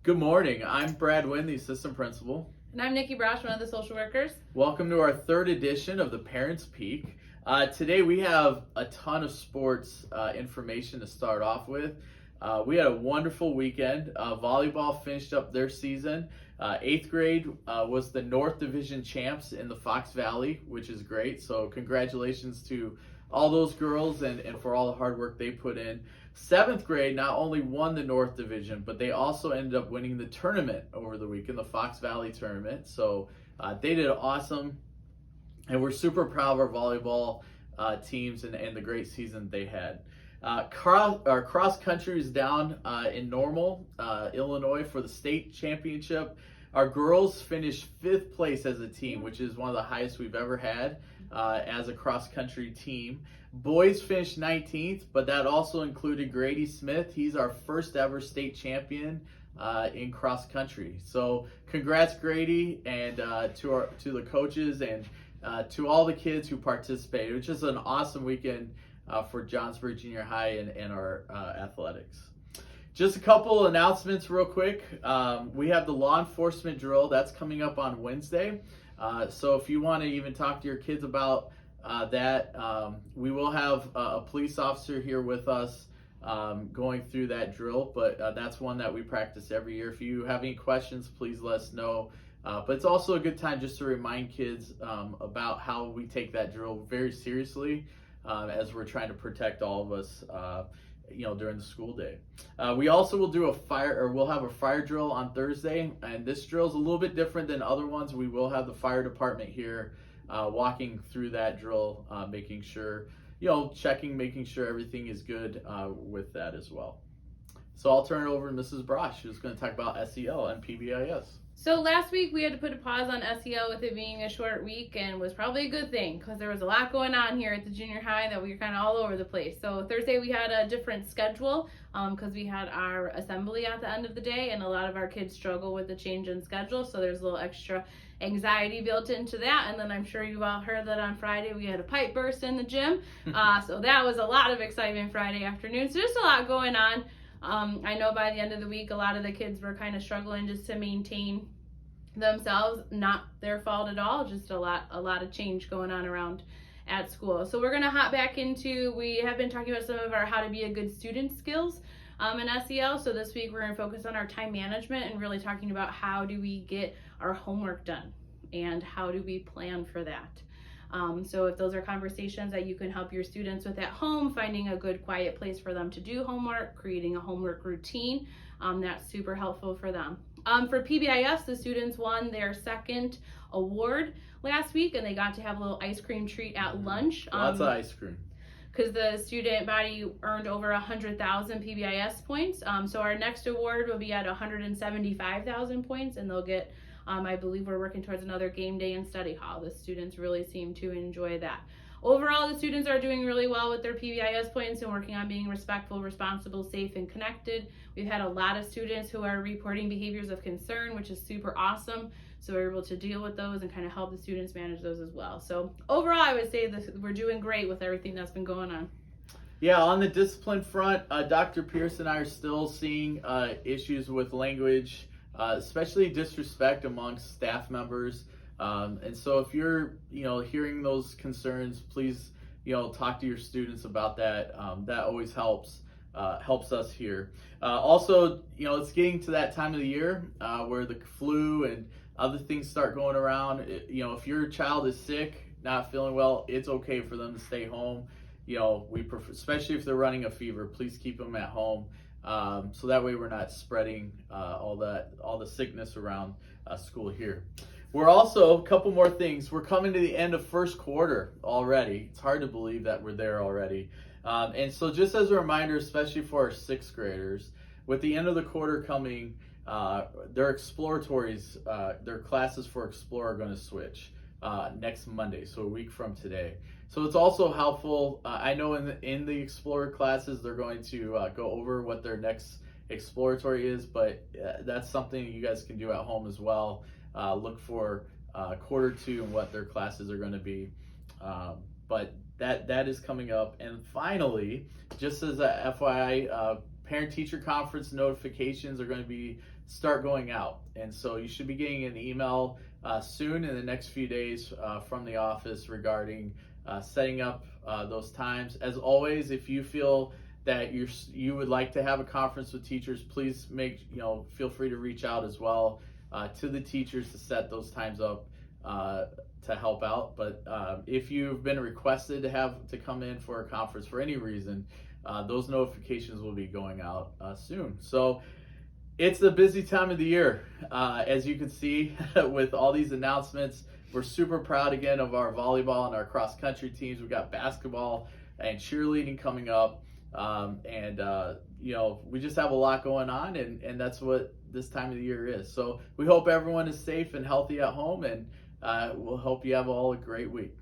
Good morning. I'm Brad Wynn, the assistant principal. And I'm Nikki Brosh, one of the social workers. Welcome to our third edition of the Parents Peak. Today we have a ton of sports information to start off with. We had a wonderful weekend. Volleyball finished up their season. 8th grade was the North Division champs in the Fox Valley, which is great. So congratulations to all those girls and for all the hard work they put in. 7th grade not only won the North Division, but they also ended up winning the tournament over the weekend, the Fox Valley tournament. So they did awesome, and we're super proud of our volleyball teams and the great season they had. Cross country is down in Normal, Illinois for the state championship. Our girls finished 5th place as a team, which is one of the highest we've ever had as a cross country team. Boys finished 19th, but that also included Grady Smith. He's our first ever state champion in cross country. So congrats, Grady, and to the coaches and to all the kids who participated. It was just an awesome weekend for Johnsburg Junior High and our athletics. Just a couple announcements real quick. We have the law enforcement drill that's coming up on Wednesday. So if you want to even talk to your kids about that, we will have a police officer here with us going through that drill, but that's one that we practice every year. If you have any questions, please let us know. But it's also a good time just to remind kids about how we take that drill very seriously as we're trying to protect all of us during the school day. We also will do we'll have a fire drill on Thursday, and this drill is a little bit different than other ones. We will have the fire department here walking through that drill, making sure, making sure everything is good with that as well. So I'll turn it over to Mrs. Brosh, who's going to talk about SEL and PBIS. So last week we had to put a pause on SEL with it being a short week, and was probably a good thing because there was a lot going on here at the junior high that we were kind of all over the place. So Thursday we had a different schedule because we had our assembly at the end of the day, and a lot of our kids struggle with the change in schedule, so there's a little extra anxiety built into that. And then I'm sure you've all heard that on Friday we had a pipe burst in the gym, so that was a lot of excitement Friday afternoon. So just a lot going on. I know by the end of the week, a lot of the kids were kind of struggling just to maintain themselves. Not their fault at all, just a lot of change going on around at school. So we're going to hop back into, we have been talking about some of our how to be a good student skills in SEL. So this week we're going to focus on our time management and really talking about how do we get our homework done and how do we plan for that. So if those are conversations that you can help your students with at home, finding a good quiet place for them to do homework, creating a homework routine, that's super helpful for them. For PBIS, the students won their second award last week, and they got to have a little ice cream treat at lunch. Lots of ice cream. Because the student body earned over 100,000 PBIS points. So our next award will be at 175,000 points, and they'll get I believe we're working towards another game day and study hall. The students really seem to enjoy that. Overall, the students are doing really well with their PBIS points and working on being respectful, responsible, safe, and connected. We've had a lot of students who are reporting behaviors of concern, which is super awesome. So we're able to deal with those and kind of help the students manage those as well. So overall, I would say that we're doing great with everything that's been going on. Yeah, on the discipline front, Dr. Pierce and I are still seeing issues with language, especially disrespect amongst staff members. And so if you're, hearing those concerns, please, talk to your students about that. That always helps us here. Also, it's getting to that time of the year where the flu and other things start going around. If your child is sick, not feeling well, it's okay for them to stay home. We prefer, especially if they're running a fever, please keep them at home. So that way we're not spreading all the sickness around school here. We're also, a couple more things. We're coming to the end of first quarter already. It's hard to believe that we're there already. And so just as a reminder, especially for our 6th graders, with the end of the quarter coming, their exploratories, their classes for Explore are going to switch next Monday, so a week from today. So it's also helpful. I know in the Explorer classes, they're going to go over what their next exploratory is, but that's something you guys can do at home as well. Look for quarter 2 and what their classes are going to be. But that is coming up. And finally, just as a FYI, parent-teacher conference notifications are going to be start going out. And so you should be getting an email soon in the next few days from the office regarding setting up those times. As always, if you feel that you would like to have a conference with teachers, please feel free to reach out as well to the teachers to set those times up to help out. But if you've been requested to come in for a conference for any reason, those notifications will be going out soon. So it's a busy time of the year, as you can see with all these announcements. We're super proud again of our volleyball and our cross country teams. We've got basketball and cheerleading coming up. We just have a lot going on, and that's what this time of the year is. So we hope everyone is safe and healthy at home, and we'll hope you have all a great week.